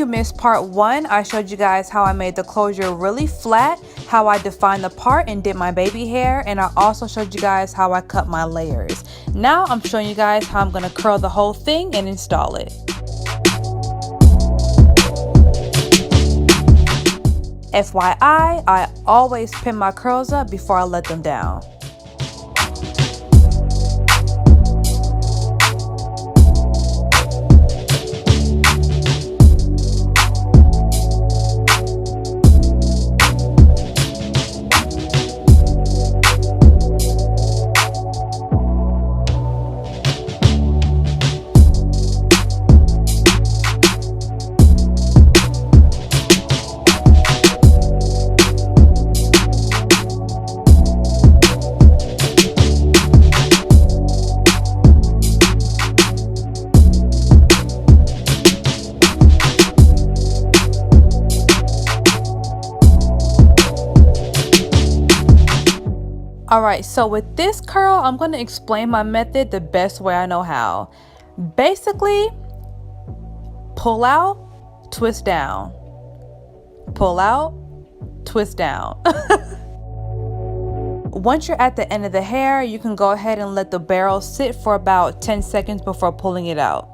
missed part 1, I showed you guys how I made the closure really flat, how I defined the part and did my baby hair, and I also showed you guys how I cut my layers. Now I'm showing you guys how I'm going to curl the whole thing and install it. FYI, I always pin my curls up before I let them down. Alright, so with this curl, I'm going to explain my method the best way I know how. Basically, pull out, twist down. Pull out, twist down. Once you're at the end of the hair, you can go ahead and let the barrel sit for about 10 seconds before pulling it out.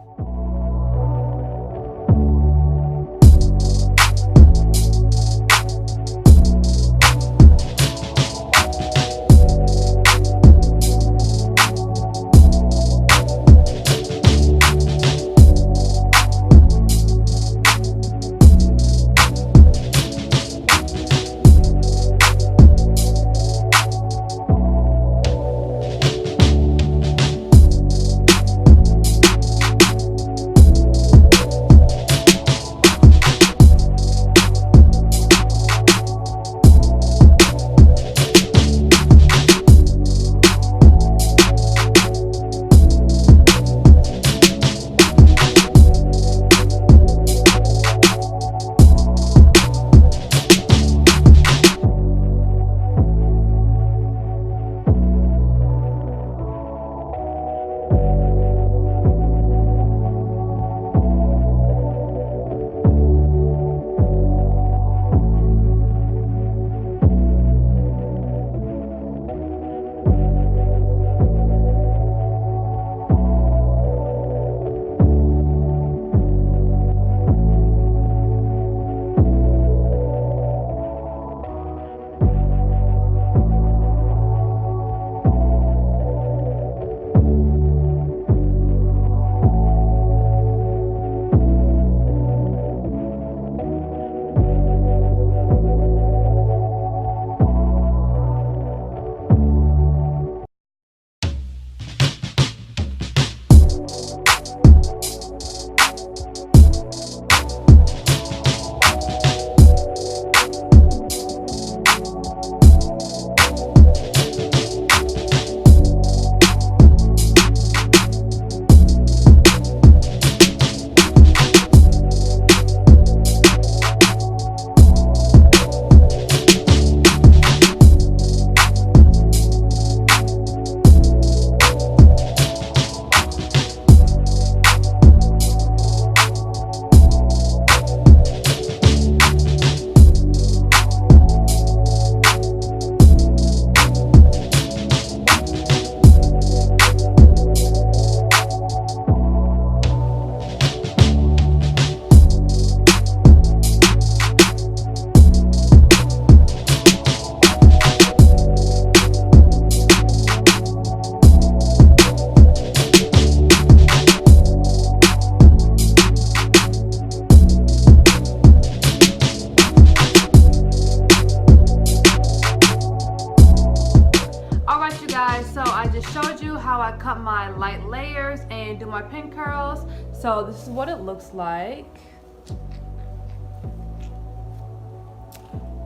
How I cut my light layers and do my pin curls. So this is what it looks like.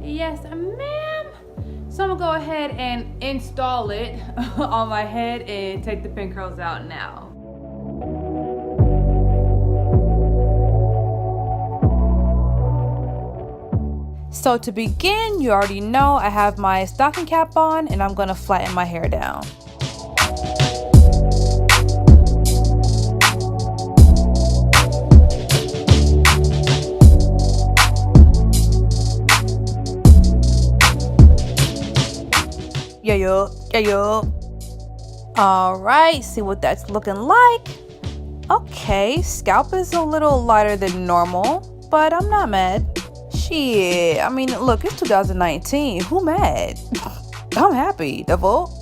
Yes, ma'am. So I'm gonna go ahead and install it on my head and take the pin curls out now. So to begin, you already know I have my stocking cap on and I'm gonna flatten my hair down. Yeah. All right, see what that's looking like. Okay, scalp is a little lighter than normal, but I'm not mad. Shit, I mean, look, it's 2019. Who mad? I'm happy, the vote.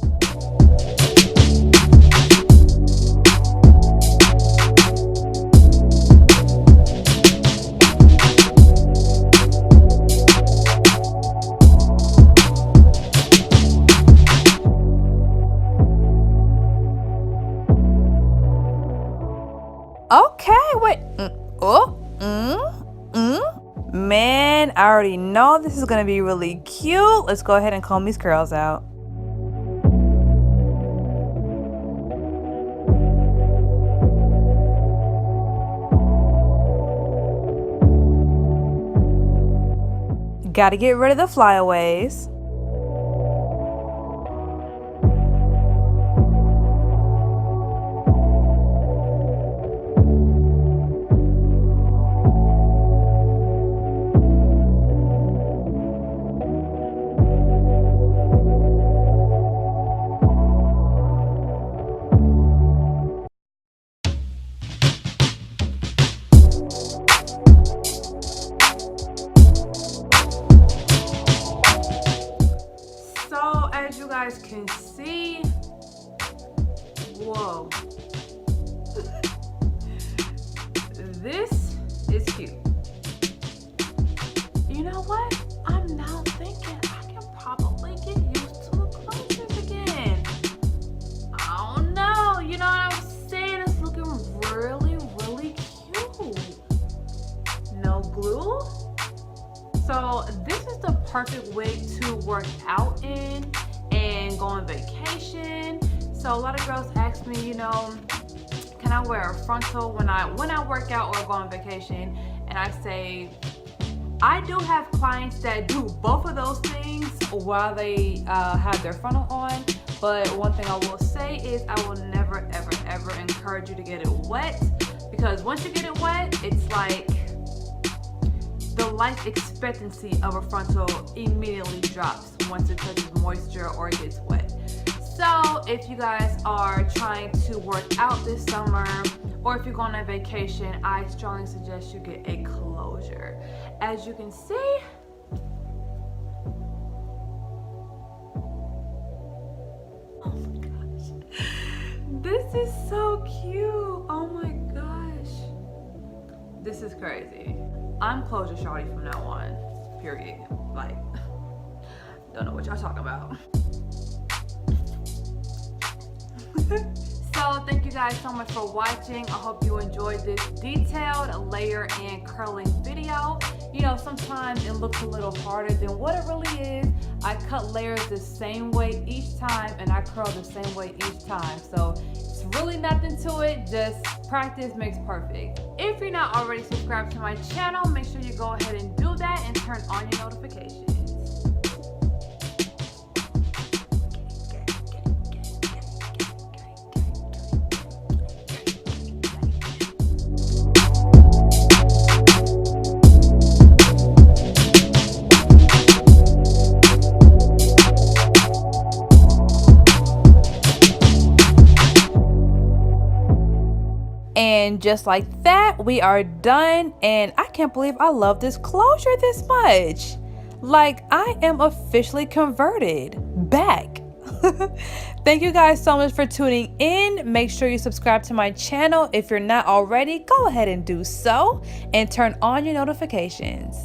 Okay, wait. Man, I already know this is gonna be really cute. Let's go ahead and comb these curls out. Gotta get rid of the flyaways. So as you guys can see, whoa, this is cute. You know what? I'm now thinking I can probably get used to the closures again. I don't know, you know what I'm saying? It's looking really cute. No glue. So this is the perfect wig to work out in and go on vacation. So a lot of girls ask me, you know, can I wear a frontal when I work out or go on vacation? And I say, I do have clients that do both of those things while they have their frontal on. But one thing I will say is I will never ever encourage you to get it wet, because once you get it wet, it's like the life expectancy of a frontal immediately drops once it touches moisture or it gets wet. So if you guys are trying to work out this summer, or if you're going on vacation, I strongly suggest you get a closure. As you can see, oh my gosh, this is so cute. Oh my gosh, this is crazy. I'm closure shawty from now on, period. Like, don't know what y'all talking about. So thank you guys so much for watching. I hope you enjoyed this detailed layer and curling video. You know, sometimes it looks a little harder than what it really is. I cut layers the same way each time and I curl the same way each time. So it's really nothing to it, just practice makes perfect. If you're not already subscribed to my channel, make sure you go ahead and do that and turn on your notifications. And just like that, we are done. And I can't believe I love this closure this much. Like, I am officially converted back. Thank you guys so much for tuning in. Make sure you subscribe to my channel. If you're not already, go ahead and do so and turn on your notifications.